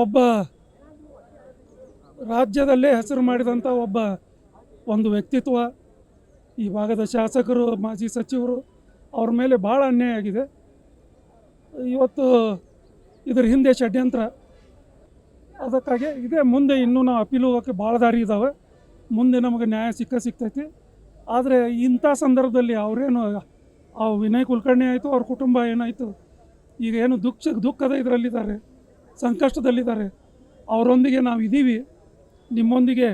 ಒಬ್ಬ ರಾಜ್ಯದಲ್ಲೇ ಹೆಸರು ಮಾಡಿದಂಥ ಒಂದು ವ್ಯಕ್ತಿತ್ವ, ಈ ಭಾಗದ ಶಾಸಕರು, ಮಾಜಿ ಸಚಿವರು, ಅವ್ರ ಮೇಲೆ ಭಾಳ ಅನ್ಯಾಯ ಆಗಿದೆ. ಇವತ್ತು ಇದರ ಹಿಂದೆ ಷಡ್ಯಂತ್ರ. ಅದಕ್ಕಾಗಿ ಇದೇ ಮುಂದೆ ಇನ್ನೂ ನಾವು ಅಪೀಲ್ ಹೋಗೋಕ್ಕೆ ಭಾಳ ದಾರಿ ಇದ್ದಾವೆ. ಮುಂದೆ ನಮಗೆ ನ್ಯಾಯ ಸಿಗ್ತೈತಿ. ಆದರೆ ಇಂಥ ಸಂದರ್ಭದಲ್ಲಿ ಅವರೇನು ಆ ವಿನಯ್ ಕುಲಕರ್ಣಿ ಆಯಿತು, ಅವ್ರ ಕುಟುಂಬ ಏನಾಯಿತು, ಈಗ ಏನು ದುಃಖದ ಇದರಲ್ಲಿದ್ದಾರೆ, ಸಂಕಷ್ಟದಲ್ಲಿದ್ದಾರೆ. ಅವರೊಂದಿಗೆ ನಾವು ಇದ್ದೀವಿ, ನಿಮ್ಮೊಂದಿಗೆ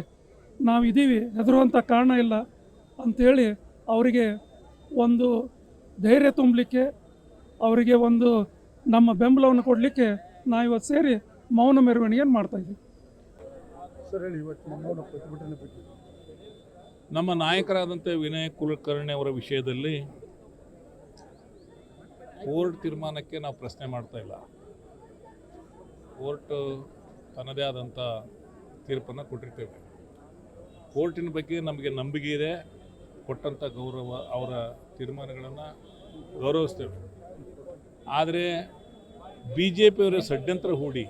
ನಾವು ಇದ್ದೀವಿ, ಹೆದರುವಂಥ ಕಾರಣ ಇಲ್ಲ ಅಂಥೇಳಿ ಅವರಿಗೆ ಒಂದು ಧೈರ್ಯ ತುಂಬಲಿಕ್ಕೆ, ಅವರಿಗೆ ಒಂದು ನಮ್ಮ ಬೆಂಬಲವನ್ನು ಕೊಡಲಿಕ್ಕೆ ನಾವು ಇವತ್ತು ಸೇರಿ ಮೌನ ಮೆರವಣಿಗೆಯನ್ನು ಮಾಡ್ತಾಯಿದ್ದೀವಿ. ನಮ್ಮ ನಾಯಕರಾದಂಥ ವಿನಯ್ ಕುಲಕರ್ಣಿ ಅವರ ವಿಷಯದಲ್ಲಿ ಕೋರ್ಟ್ ತೀರ್ಮಾನಕ್ಕೆ ನಾವು ಪ್ರಶ್ನೆ ಮಾಡ್ತಾ ಇಲ್ಲ. ಕೋರ್ಟ್ ತನ್ನದೇ ಆದಂಥ ತೀರ್ಪನ್ನು ಕೊಟ್ಟಿರ್ತೇವೆ. ಕೋರ್ಟಿನ ಬಗ್ಗೆ ನಮಗೆ ನಂಬಿಕೆ ಇದೆ, ಕೊಟ್ಟಂಥ ಗೌರವ, ಅವರ ತೀರ್ಮಾನಗಳನ್ನು ಗೌರವಿಸ್ತೇವೆ. ಆದರೆ BJPಯವರ ಷಡ್ಯಂತ್ರ ಹೂಡಿ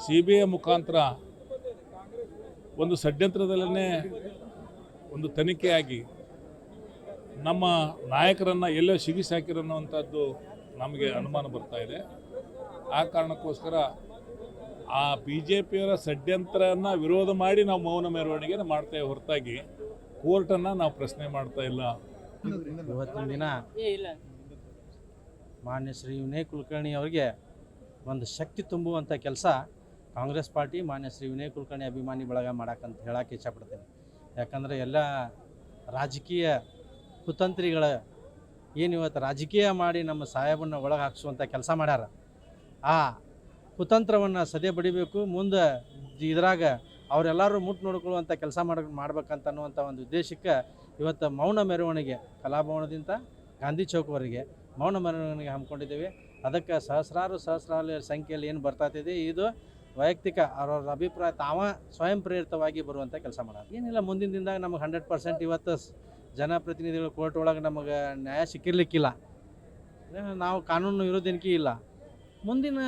CBI ಮುಖಾಂತರ ಒಂದು ಷಡ್ಯಂತ್ರದಲ್ಲೇ ಒಂದು ತನಿಖೆಯಾಗಿ ನಮ್ಮ ನಾಯಕರನ್ನು ಎಲ್ಲೋ ಸಿಗಿಸಿ ಹಾಕಿರೋವಂಥದ್ದು ನಮಗೆ ಅನುಮಾನ ಬರ್ತಾ ಇದೆ. ಆ ಕಾರಣಕ್ಕೋಸ್ಕರ ಆ BJPಯವರ ಷಡ್ಯಂತ್ರನ ವಿರೋಧ ಮಾಡಿ ನಾವು ಮೌನ ಮೆರವಣಿಗೆನ ಮಾಡ್ತೇವೆ ಹೊರತಾಗಿ ಕೋರ್ಟನ್ನು ನಾವು ಪ್ರಶ್ನೆ ಮಾಡ್ತಾ ಇಲ್ಲ. ಇವತ್ತಿನ ದಿನ ಮಾನ್ಯ ಶ್ರೀ ವಿನಯ್ ಕುಲಕರ್ಣಿ ಅವರಿಗೆ ಒಂದು ಶಕ್ತಿ ತುಂಬುವಂಥ ಕೆಲಸ ಕಾಂಗ್ರೆಸ್ ಪಾರ್ಟಿ ಮಾನ್ಯ ಶ್ರೀ ವಿನಯ್ ಕುಲಕರ್ಣಿ ಅಭಿಮಾನಿ ಬಳಗ ಮಾಡಕ್ಕಂತ ಹೇಳಕ್ಕೆ ಇಷ್ಟಪಡ್ತೇನೆ. ಯಾಕಂದರೆ ಎಲ್ಲ ರಾಜಕೀಯ ಕುತಂತ್ರಿಗಳ ಏನು ಇವತ್ತು ರಾಜಕೀಯ ಮಾಡಿ ನಮ್ಮ ಸಾಹೇಬನ್ನು ಒಳಗೆ ಹಾಕಿಸುವಂಥ ಕೆಲಸ ಮಾಡ್ಯಾರ. ಆ ಕುತಂತ್ರವನ್ನು ಸದೆ ಬಡಿಬೇಕು, ಮುಂದೆ ಇದ್ರಾಗ ಅವರೆಲ್ಲರೂ ಮುಟ್ಟು ನೋಡ್ಕೊಳ್ಳುವಂಥ ಕೆಲಸ ಮಾಡ್ಬೇಕಂತ ಅನ್ನುವಂಥ ಒಂದು ಉದ್ದೇಶಕ್ಕೆ ಇವತ್ತು ಮೌನ ಮೆರವಣಿಗೆ ಕಲಾಭವನದಿಂದ ಗಾಂಧಿ ಚೌಕ್ವರೆಗೆ ಮೌನ ಮೆರವಣಿಗೆ ಹಮ್ಮಿಕೊಂಡಿದ್ದೇವೆ. ಅದಕ್ಕೆ ಸಹಸ್ರಾರು ಸಂಖ್ಯೆಯಲ್ಲಿ ಏನು ಬರ್ತಾಯಿದೆ, ಇದು ವೈಯಕ್ತಿಕ ಅವ್ರವ್ರ ಅಭಿಪ್ರಾಯ ಸ್ವಯಂ ಪ್ರೇರಿತವಾಗಿ ಬರುವಂಥ ಕೆಲಸ ಮಾಡೋದು ಏನಿಲ್ಲ. ಮುಂದಿನ ದಿನದಾಗ ನಮಗೆ 100% ಇವತ್ತು ಜನಪ್ರತಿನಿಧಿಗಳು ಕೋರ್ಟ್ ಒಳಗೆ ನಮಗೆ ನ್ಯಾಯ ಸಿಕ್ಕಿರ್ಲಿಕ್ಕಿಲ್ಲ, ನಾವು ಕಾನೂನು ವಿರೋಧನಕ್ಕೆ ಇಲ್ಲ. ಮುಂದಿನ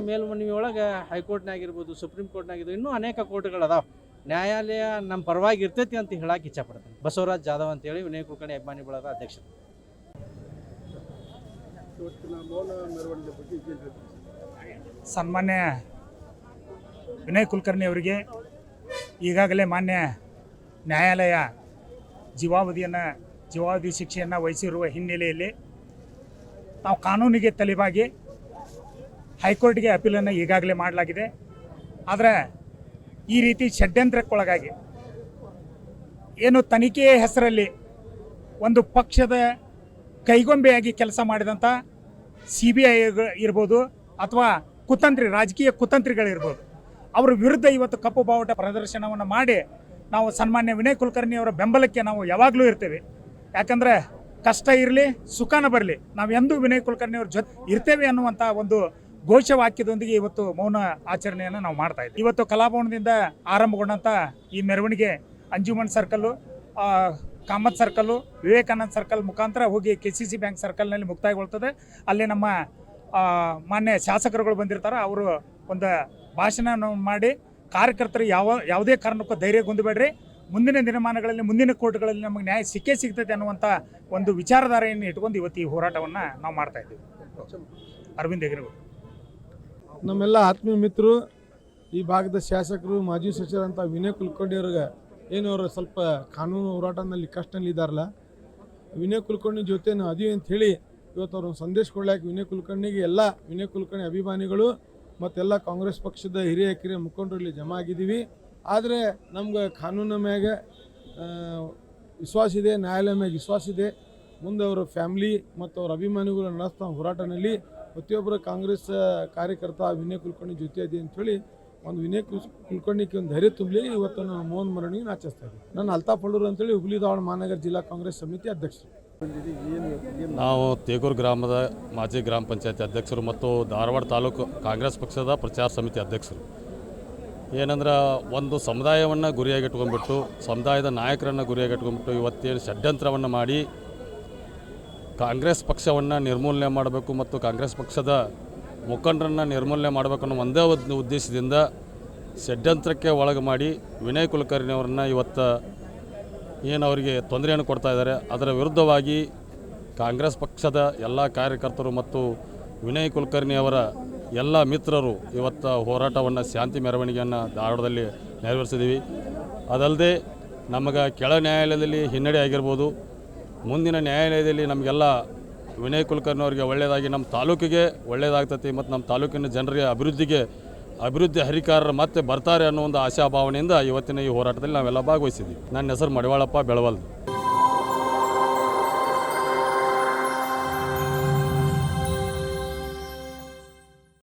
ಮೇಲ್ಮನವಿ ಒಳಗೆ ಹೈಕೋರ್ಟ್ನಾಗಿರ್ಬೋದು, ಸುಪ್ರೀಂ ಕೋರ್ಟ್ನಾಗಿರ್ಬೋದು, ಇನ್ನೂ ಅನೇಕ ಕೋರ್ಟ್ಗಳದಾವೆ. ನ್ಯಾಯಾಲಯ ನಮ್ಮ ಪರವಾಗಿ ಇರ್ತೈತಿ ಅಂತ ಹೇಳಕ್ಕೆ ಇಚ್ಛಪಡ್ತೇನೆ. ಬಸವರಾಜ್ ಜಾಧವ್ ಅಂತೇಳಿ ವಿನಯ್ ಕುಲಕರ್ಣಿ ಅಭಿಮಾನಿ ಬಳಗದ ಅಧ್ಯಕ್ಷರು. ಸನ್ಮಾನ್ಯ ವಿನಯ್ ಕುಲಕರ್ಣಿ ಅವರಿಗೆ ಈಗಾಗಲೇ ಮಾನ್ಯ ನ್ಯಾಯಾಲಯ ಜೀವಾವಧಿ ಶಿಕ್ಷೆಯನ್ನು ವಹಿಸಿರುವ ಹಿನ್ನೆಲೆಯಲ್ಲಿ ನಾವು ಕಾನೂನಿಗೆ ತಲೆಬಾಗಿ ಹೈಕೋರ್ಟ್ಗೆ ಅಪೀಲನ್ನು ಈಗಾಗಲೇ ಮಾಡಲಾಗಿದೆ. ಆದರೆ ಈ ರೀತಿ ಷಡ್ಯಂತ್ರಕ್ಕೊಳಗಾಗಿ ಏನು ತನಿಖೆಯ ಹೆಸರಲ್ಲಿ ಒಂದು ಪಕ್ಷದ ಕೈಗೊಂಬೆಯಾಗಿ ಕೆಲಸ ಮಾಡಿದಂಥ CBI ಇರ್ಬೋದು ಅಥವಾ ರಾಜಕೀಯ ಕುತಂತ್ರಿಗಳಿರ್ಬೋದು, ಅವರ ವಿರುದ್ಧ ಇವತ್ತು ಕಪ್ಪು ಬಾವುಟ ಪ್ರದರ್ಶನವನ್ನು ಮಾಡಿ ನಾವು ಸನ್ಮಾನ್ಯ ವಿನಯ್ ಕುಲಕರ್ಣಿ ಅವರ ಬೆಂಬಲಕ್ಕೆ ನಾವು ಯಾವಾಗಲೂ ಇರ್ತೇವೆ. ಯಾಕಂದರೆ ಕಷ್ಟ ಇರಲಿ ಸುಖನ ಬರಲಿ, ನಾವು ಎಂದೂ ವಿನಯ್ ಕುಲಕರ್ಣಿ ಅವ್ರ ಜೊತೆ ಇರ್ತೇವೆ ಅನ್ನುವಂಥ ಒಂದು ಘೋಷವಾಕ್ಯದೊಂದಿಗೆ ಇವತ್ತು ಮೌನ ಆಚರಣೆಯನ್ನು ನಾವು ಮಾಡ್ತಾ ಇದ್ದೀವಿ. ಇವತ್ತು ಕಲಾಭವನದಿಂದ ಆರಂಭಗೊಂಡಂಥ ಈ ಮೆರವಣಿಗೆ Anjuman circle, Kamath circle, Vivekananda circle ಮುಖಾಂತರ ಹೋಗಿ KCC ಬ್ಯಾಂಕ್ ಸರ್ಕಲ್ನಲ್ಲಿ ಮುಕ್ತಾಯಗೊಳ್ತದೆ. ಅಲ್ಲಿ ನಮ್ಮ ಮಾನ್ಯ ಶಾಸಕರುಗಳು ಬಂದಿರ್ತಾರೆ. ಅವರು ಒಂದು ಭಾಷಣ ಮಾಡಿ ಕಾರ್ಯಕರ್ತರು ಯಾವುದೇ ಕಾರಣಕ್ಕೂ ಧೈರ್ಯಗೊಂಡಬೇಡ್ರಿ, ಮುಂದಿನ ದಿನಮಾನಗಳಲ್ಲಿ ಮುಂದಿನ ಕೋರ್ಟ್ಗಳಲ್ಲಿ ನಮಗೆ ನ್ಯಾಯ ಸಿಗ್ತೈತೆ ಅನ್ನುವಂಥ ಒಂದು ವಿಚಾರಧಾರೆಯನ್ನು ಇಟ್ಕೊಂಡು ಇವತ್ತು ಈ ಹೋರಾಟವನ್ನು ನಾವು ಮಾಡ್ತಾ ಇದ್ದೀವಿ. ಅರವಿಂದ್ ಹೆಗರಗೌಡ ನಮ್ಮೆಲ್ಲ ಆತ್ಮೀಯ ಮಿತ್ರರು, ಈ ಭಾಗದ ಶಾಸಕರು, ಮಾಜಿ ಸಚಿವರಂಥ ವಿನಯ್ ಕುಲಕರ್ಣಿ ಅವ್ರಿಗೆ ಏನು ಅವರು ಸ್ವಲ್ಪ ಕಾನೂನು ಹೋರಾಟದಲ್ಲಿ ಕಷ್ಟದಲ್ಲಿದ್ದಾರಲ್ಲ, ವಿನಯ್ ಕುಲಕರ್ಣಿ ಜೊತೆ ನಾವು ಅದೀವಿ ಅಂತ ಹೇಳಿ ಇವತ್ತು ಅವ್ರನ್ನ ಸಂದೇಶ ಕೊಡ್ಲಿಕ್ಕೆ ವಿನಯ್ ಕುಲಕರ್ಣಿಗೆ ಎಲ್ಲ ವಿನಯ್ ಕುಲಕರ್ಣಿ ಅಭಿಮಾನಿಗಳು ಮತ್ತೆಲ್ಲ ಕಾಂಗ್ರೆಸ್ ಪಕ್ಷದ ಹಿರಿಯ ಮುಖಂಡರು ಇಲ್ಲಿ ಜಮಾ ಆಗಿದ್ದೀವಿ. ಆದರೆ ನಮ್ಗೆ ಕಾನೂನು ಮ್ಯಾಗ ವಿಶ್ವಾಸ ಇದೆ, ನ್ಯಾಯಾಲಯ ಮ್ಯಾಗ ವಿಶ್ವಾಸ ಇದೆ. ಮುಂದೆ ಅವರ ಫ್ಯಾಮ್ಲಿ ಮತ್ತು ಅವ್ರ ಅಭಿಮಾನಿಗಳು ನಡೆಸ್ತಾ ಹೋರಾಟದಲ್ಲಿ ಪ್ರತಿಯೊಬ್ಬರ ಕಾಂಗ್ರೆಸ್ ಕಾರ್ಯಕರ್ತ ವಿನಯ್ ಕುಲಕರ್ಣಿ ಜೊತೆ ಇದೆ ಅಂಥೇಳಿ ಒಂದು ವಿನಯ್ ಕುಲಕರ್ಣಿಗೆ ಒಂದು ಧೈರ್ಯ ತುಂಬಲಿ ಇವತ್ತು ನಾವು ಮೌನ ಮೆರವಣಿಗೆ ಆಚರಿಸ್ತಾ ಇದ್ದೀವಿ. ನಾನು ಅಲ್ತಾಫ್ ಪಳ್ಳೂರು ಅಂತೇಳಿ ಹುಬ್ಳಿ ಧಾರವಾಡ ಮಹಾನಗರ ಜಿಲ್ಲಾ ಕಾಂಗ್ರೆಸ್ ಸಮಿತಿ ಅಧ್ಯಕ್ಷರು. ನಾವು ತೇಗೂರು ಗ್ರಾಮದ ಮಾಜಿ ಗ್ರಾಮ ಪಂಚಾಯತಿ ಅಧ್ಯಕ್ಷರು ಮತ್ತು ಧಾರವಾಡ ತಾಲೂಕು ಕಾಂಗ್ರೆಸ್ ಪಕ್ಷದ ಪ್ರಚಾರ ಸಮಿತಿ ಅಧ್ಯಕ್ಷರು. ಏನಂದ್ರೆ ಒಂದು ಸಮುದಾಯವನ್ನು ಗುರಿಯಾಗಿಟ್ಕೊಂಡ್ಬಿಟ್ಟು, ಸಮುದಾಯದ ನಾಯಕರನ್ನು ಗುರಿಯಾಗಿಟ್ಕೊಂಡ್ಬಿಟ್ಟು ಇವತ್ತೇನು ಷಡ್ಯಂತ್ರವನ್ನು ಮಾಡಿ ಕಾಂಗ್ರೆಸ್ ಪಕ್ಷವನ್ನು ನಿರ್ಮೂಲನೆ ಮಾಡಬೇಕು ಮತ್ತು ಕಾಂಗ್ರೆಸ್ ಪಕ್ಷದ ಮುಖಂಡರನ್ನು ನಿರ್ಮೂಲನೆ ಮಾಡಬೇಕನ್ನೋ ಒಂದೇ ಒಂದು ಉದ್ದೇಶದಿಂದ ಷಡ್ಯಂತ್ರಕ್ಕೆ ಒಳಗೆ ಮಾಡಿ ವಿನಯ್ ಕುಲಕರ್ಣಿ ಅವರನ್ನ ಇವತ್ತು ಏನು ಅವರಿಗೆ ತೊಂದರೆಯನ್ನು ಕೊಡ್ತಾ ಇದ್ದಾರೆ, ಅದರ ವಿರುದ್ಧವಾಗಿ ಕಾಂಗ್ರೆಸ್ ಪಕ್ಷದ ಎಲ್ಲ ಕಾರ್ಯಕರ್ತರು ಮತ್ತು ವಿನಯ್ ಕುಲಕರ್ಣಿ ಅವರ ಎಲ್ಲ ಮಿತ್ರರು ಇವತ್ತು ಹೋರಾಟವನ್ನು ಶಾಂತಿ ಮೆರವಣಿಗೆಯನ್ನು ಧಾರವಾಡದಲ್ಲಿ ನೆರವೇರಿಸಿದ್ದೀವಿ. ಅದಲ್ಲದೆ ನಮಗೆ ಕೆಳ ನ್ಯಾಯಾಲಯದಲ್ಲಿ ಹಿನ್ನಡೆ ಆಗಿರ್ಬೋದು, ಮುಂದಿನ ನ್ಯಾಯಾಲಯದಲ್ಲಿ ನಮಗೆಲ್ಲ ವಿನಯ್ ಕುಲಕರ್ಣಿ ಅವರಿಗೆ ಒಳ್ಳೆಯದಾಗಿ ನಮ್ಮ ತಾಲೂಕಿಗೆ ಒಳ್ಳೆಯದಾಗ್ತೈತಿ ಮತ್ತು ನಮ್ಮ ತಾಲೂಕಿನ ಜನರಿಗೆ ಅಭಿವೃದ್ಧಿ ಹರಿಕಾರರು ಮತ್ತೆ ಬರ್ತಾರೆ ಅನ್ನೋ ಒಂದು ಆಶಾಭಾವನೆಯಿಂದ ಇವತ್ತಿನ ಈ ಹೋರಾಟದಲ್ಲಿ ನಾವೆಲ್ಲ ಭಾಗವಹಿಸಿದ್ದೀವಿ. ನನ್ನ ಹೆಸರು ಮಡಿವಾಳಪ್ಪ ಬೆಳವಲ್ದು.